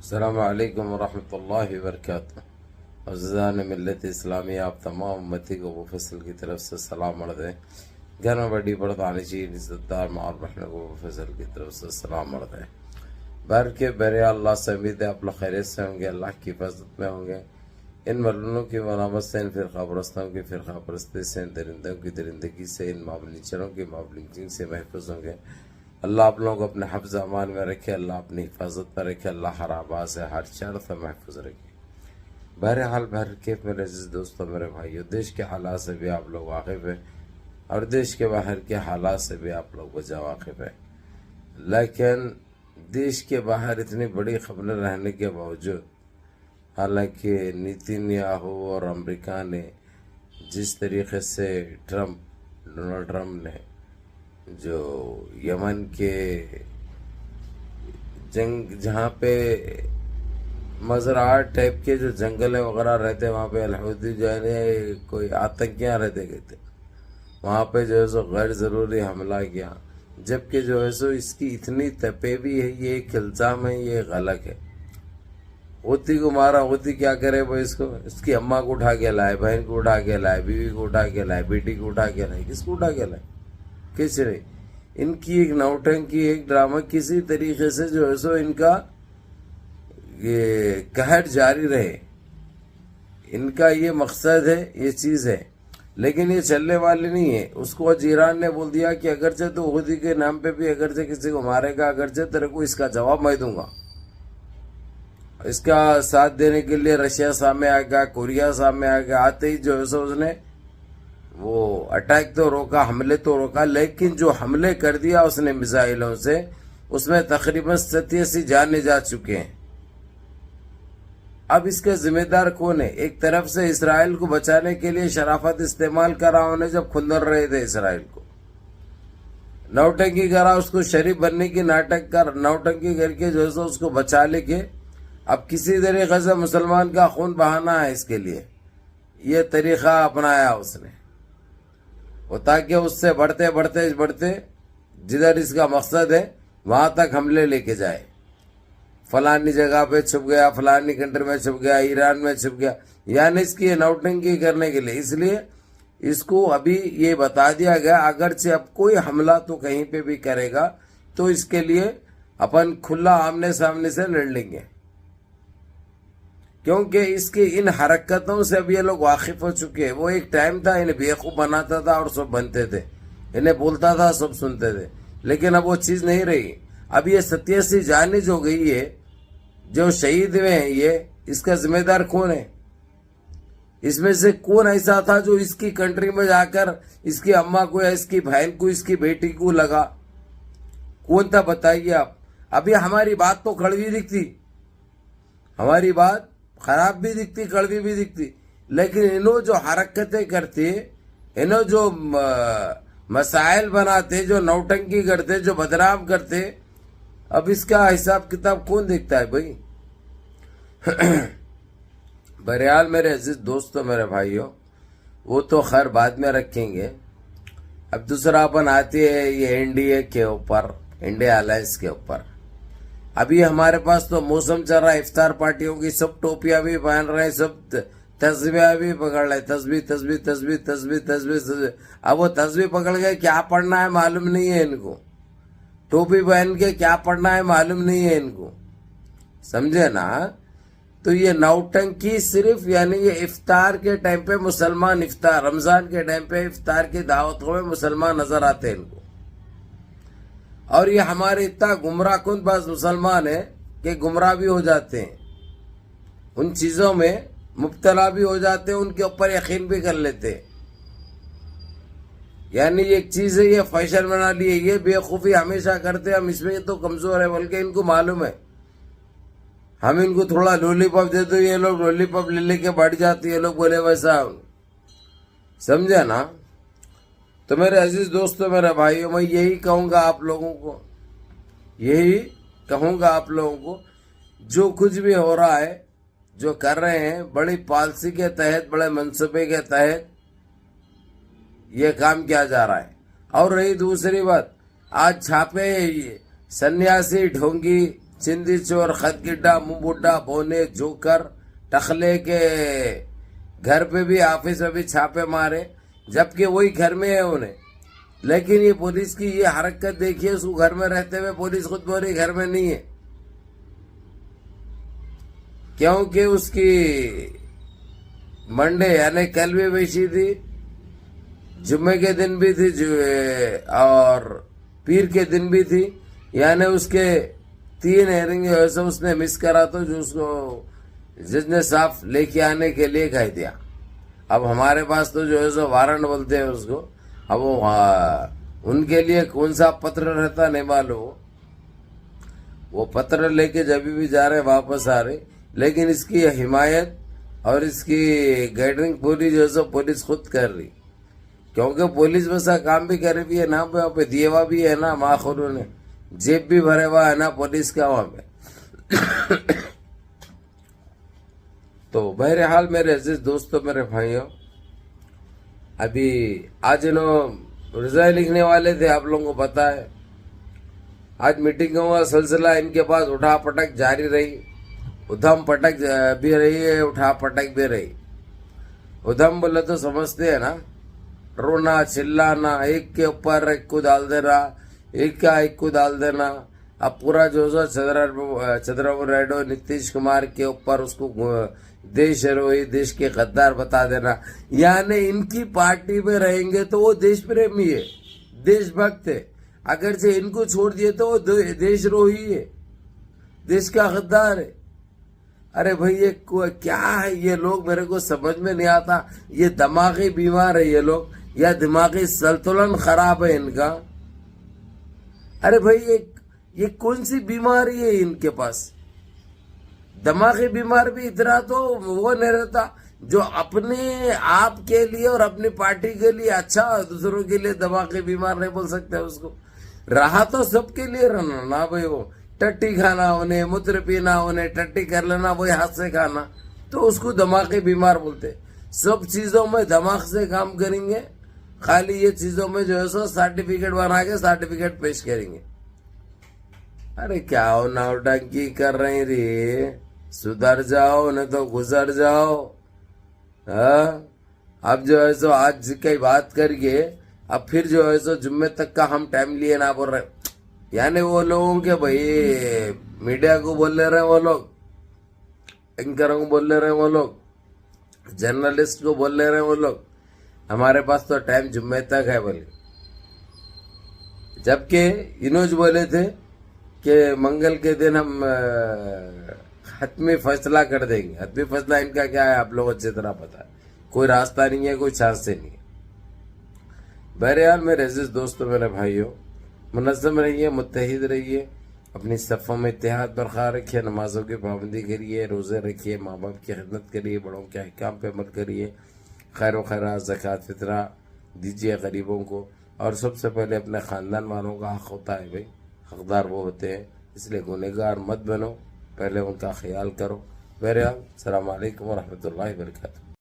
السلام علیکم ورحمۃ اللہ وبرکاتہ۔ عزیزان ملت اسلامی، آپ تمام امتی کو وہ فصل کی طرف سے سلام عرض ہے۔ گھر میں بڑی پردانشین عزت دار ماں اور بہنوں کو وہ فصل کی طرف سے سلام عرض ہے۔ بہر کے بہرے اللہ سے امید ہے آپ لوگ خیریت سے ہوں گے، اللہ کی حفاظت میں ہوں گے، ان ملونوں کی ملامت سے، ان فرقہ پرستوں کی فرقہ پرستی سے، ان درندوں کی درندگی سے، ان مابلنچروں کی مابلنچنگ سے محفوظ ہوں گے۔ اللہ آپ لوگوں کو اپنے حفظ امان میں رکھے، اللہ اپنی حفاظت میں رکھے، اللہ ہر آبا سے ہر شر سے محفوظ رکھے۔ بہرحال بہرکیف میرے عزیز دوستوں، میرے بھائیو، دیش کے حالات سے بھی آپ لوگ واقف ہیں اور دیش کے باہر کے حالات سے بھی آپ لوگ وجہ واقف ہیں، لیکن دیش کے باہر اتنی بڑی خبریں رہنے کے باوجود، حالانکہ نیتن یاہو اور امریکہ نے جس طریقے سے ڈونلڈ ٹرمپ نے جو یمن کے جنگ، جہاں پہ مزرعات ٹائپ کے جو جنگل وغیرہ رہتے، وہاں پہ الحوثی جو ہے کوئی آتنکیاں رہتے گئے تھے، وہاں پہ جو ہے سو غیر ضروری حملہ کیا، جبکہ جو ہے سو اس کی اتنی تپیبی ہے، یہ ایک الزام ہے، یہ غلط ہے۔ ہوتی کو مارا، ہوتی کیا کرے وہ، اس کی اماں کو اٹھا کے لائے، بہن کو اٹھا کے لائے، بیوی کو اٹھا کے لائے، بیٹی کو اٹھا کے لائے، کس کو اٹھا کے لائے؟ کس نے؟ ان کی ایک نوٹنکی، ایک ڈرامہ، کسی طریقے سے جو ہے سو ان کا یہ قہر جاری رہے، ان کا یہ مقصد ہے، یہ چیز ہے، لیکن یہ چلنے والی نہیں ہے۔ اس کو ایران نے بول دیا کہ اگرچہ تو خودی کے نام پہ بھی اگرچہ کسی کو مارے گا، اگرچہ تیرے کو اس کا جواب میں دوں گا۔ اس کا ساتھ دینے کے لیے رشیا سامنے آ گیا، کوریا سامنے آ گیا، آتے ہی جو ہے سو اس نے وہ اٹیک تو روکا، حملے تو روکا، لیکن جو حملے کر دیا اس نے میزائلوں سے، اس میں تقریباً 87 جانیں جا چکے ہیں۔ اب اس کا ذمہ دار کون ہے؟ ایک طرف سے اسرائیل کو بچانے کے لیے شرافت استعمال کرا انہوں نے، جب کھندر رہے تھے اسرائیل کو، نوٹنکی کرا، اس کو شریف بننے کی نوٹنکی کر کے جو ہے سو اس کو بچا لے کے، اب کسی طریقے سے مسلمان کا خون بہانا ہے، اس کے لیے یہ طریقہ اپنایا اس نے، وہ تاکہ اس سے بڑھتے جدھر اس کا مقصد ہے وہاں تک حملے لے کے جائے۔ فلانی جگہ پہ چھپ گیا، فلانی کنٹری میں چھپ گیا، ایران میں چھپ گیا، یعنی اس کی نوٹنکی کرنے کے لیے۔ اس لیے اس کو ابھی یہ بتا دیا گیا، اگرچہ اب کوئی حملہ تو کہیں پہ بھی کرے گا تو اس کے لیے اپن کھلا آمنے سامنے سے لڑ لیں گے، کیونکہ اس کی ان حرکتوں سے اب یہ لوگ واقف ہو چکے ہیں۔ وہ ایک ٹائم تھا انہیں بیوقوف بناتا تھا اور سب بنتے تھے، انہیں بولتا تھا سب سنتے تھے، لیکن اب وہ چیز نہیں رہی۔ اب یہ 87 جانیں جو گئی ہے، جو شہید ہوئے ہیں، یہ اس کا ذمہ دار کون ہے؟ اس میں سے کون ایسا تھا جو اس کی کنٹری میں جا کر اس کی اماں کو یا اس کی بہن کو، اس کی بیٹی کو لگا؟ کون تھا بتائیے آپ؟ ابھی ہماری بات تو کڑوی دکھتی، ہماری بات خراب بھی دکھتی، کڑوی بھی دکھتی، لیکن انہوں جو حرکتیں کرتے، انہوں جو مسائل بناتے، جو نوٹنکی کرتے، جو بدنام کرتے، اب اس کا حساب کتاب کون دیکھتا ہے بھائی؟ بہرحال میرے عزیز دوستوں، میرے بھائیوں، وہ تو خیر بعد میں رکھیں گے۔ اب دوسرا اپن آتی ہے یہ انڈیا کے اوپر، انڈیا الائنس کے اوپر۔ ابھی ہمارے پاس تو موسم چل رہا ہے افطار پارٹیوں کی، سب ٹوپیاں بھی پہن رہے ہیں، سب تسبیح بھی پکڑ رہے، تسبیح۔ اب وہ تسبیح پکڑ کے کیا پڑھنا ہے معلوم نہیں ہے ان کو، ٹوپی پہن کے کیا پڑھنا ہے معلوم نہیں ہے ان کو، سمجھے نا؟ تو یہ نوٹنکی صرف، یعنی یہ افطار کے ٹائم پہ مسلمان، افطار رمضان کے ٹائم پہ افطار کی دعوتوں میں مسلمان نظر آتے ہیں ان کو، اور یہ ہمارے اتنا گمراہ کن بعض مسلمان ہیں کہ گمراہ بھی ہو جاتے ہیں، ان چیزوں میں مبتلا بھی ہو جاتے ہیں، ان کے اوپر یقین بھی کر لیتے ہیں۔ یعنی یہ ایک چیز ہے، یہ فیشن بنا لیے، یہ بے خوفی ہمیشہ کرتے ہیں، ہم اس میں تو کمزور ہے، بلکہ ان کو معلوم ہے، ہم ان کو تھوڑا لولی پاپ دے دو، یہ لوگ لولی پاپ لے کے بیٹھ جاتے، یہ لوگ بولے ویسا، سمجھے نا؟ تو میرے عزیز دوستوں، میرے بھائیوں، میں یہی کہوں گا آپ لوگوں کو، جو کچھ بھی ہو رہا ہے، جو کر رہے ہیں، بڑی پالیسی کے تحت، بڑے منصوبے کے تحت یہ کام کیا جا رہا ہے۔ اور رہی دوسری بات، آج چھاپے، سنیاسی ڈھونگی چندی چور خط گڈا منہ بڈا بونے جوکر ٹخلے کے گھر پہ بھی آفس میں بھی چھاپے مارے جبکہ وہی گھر میں ہے انہیں. لیکن یہ پولیس کی یہ حرکت دیکھیے, اس کو گھر میں رہتے ہوئے پولیس خود بول رہی گھر میں نہیں ہے, کیونکہ اس کی منڈے یعنی کل بھی ویسی تھی, جمعے کے دن بھی تھی اور پیر کے دن بھی تھی, یعنی اس کے 3 ہیئرنگ ایسا اس نے مس کرا تو جو اس کو جج نے صاف لے کے آنے کے لیے کہہ دیا. اب ہمارے پاس تو جو ہے سو وارنٹ بولتے ہیں اس کو, اب وہ ان کے لیے کون سا پتر رہتا نہیں معلوم, وہ پتر لے کے جب بھی جا رہے واپس آ رہے. لیکن اس کی حمایت اور اس کی گائیڈنگ پوری جو ہے سو پولیس خود کر رہی, کیونکہ پولیس ویسا کام بھی کر رہی ہے نا, وہاں پہ دیوا بھی ہے نا, ماخوروں نے جیب بھی بھرے ہوا ہے نا پولیس کا وہاں پہ. تو بہرحال میرے عزیز دوستوں, میرے بھائیوں, ابھی آج انہوں رضائی لکھنے والے تھے, آپ لوگوں کو پتا ہے. آج میٹنگوں کا سلسلہ ان کے پاس اٹھا پٹک جاری رہی, ادھم پٹک بھی رہی ہے, اٹھا پٹک بھی رہی. ادھم بولے تو سمجھتے ہیں نا, رونا چلانا, ایک کے اوپر ایک کو ڈال دینا, ایک کا ایک کو ڈال دینا. اب پورا جو سو چندرابابو نائیڈو نتیش کمار کے اوپر اس کو دیش روہی, دیش کے غدار بتا دینا. یعنی ان کی پارٹی میں رہیں گے تو وہ دیش پریمی ہے, دیش بھکت ہے, اگرچہ ان کو چھوڑ دیے تو وہ دیش روہی ہے, دیش کا غدار ہے. ارے بھائی یہ کیا ہے یہ لوگ, میرے کو سمجھ میں نہیں آتا. یہ دماغی بیمار ہے یہ لوگ, یا دماغی سنتولن خراب ہے ان کا. ارے بھائی یہ کون سی بیماری ہے ان کے پاس؟ دماغی بیمار بھی اتنا تو وہ نہیں رہتا جو اپنے آپ کے لیے اور اپنی پارٹی کے لیے اچھا, دوسروں کے لیے دماغی بیمار نہیں بول سکتے اس کو. رہا تو سب کے لیے رہنا نا بھائی, وہ ٹٹی کھانا انہیں, متر پینا انہیں, ٹٹی کر لینا وہی ہاتھ سے کھانا, تو اس کو دماغی بیمار بولتے. سب چیزوں میں دماغ سے کام کریں گے, خالی یہ چیزوں میں جو ہے سو سرٹیفکیٹ بنا کے سرٹیفکیٹ پیش کریں گے. ارے کیا ہو نوٹنکی کر رہی ری, سدھر جاؤ نہیں تو گزر جاؤ. اب جو ہے سو آج کی بات کریے, اب پھر جو ہے سو جمعے تک کا ہم ٹائم لیے نہ بول رہے. یعنی وہ لوگوں کے بھائی میڈیا کو بول لے رہے ہیں, وہ لوگ اینکروں کو بول لے رہے ہیں, وہ لوگ جرنلسٹ کو بول لے رہے ہیں, وہ لوگ ہمارے پاس تو ٹائم جمعے تک ہے بولے. جبکہ انہوں جو بولے تھے کہ منگل کے دن ہم حتمی فیصلہ کر دیں گے. حتمی فیصلہ ان کا کیا ہے آپ لوگ اچھی طرح پتا ہے, کوئی راستہ نہیں ہے, کوئی چانس نہیں ہے. بہرحال میرے عزیز دوستوں, میرے بھائیوں, منظم رہیے, متحد رہیے, اپنی صفوں میں اتحاد برقرار رکھیے, نمازوں کی پابندی کریے, روزے رکھیے, ماں باپ کی خدمت کریے, بڑوں کے احکام پہ عمل کریے, خیر و خیرات زکوٰۃ فطرہ دیجیے غریبوں کو. اور سب سے پہلے اپنے خاندان والوں کا حق ہوتا ہے بھائی, حقدار وہ ہوتے ہیں, اس لیے گنہگار مت بنو, پہلے ان کا خیال کرو. بہرحال السلام علیکم ورحمۃ اللہ وبرکاتہ.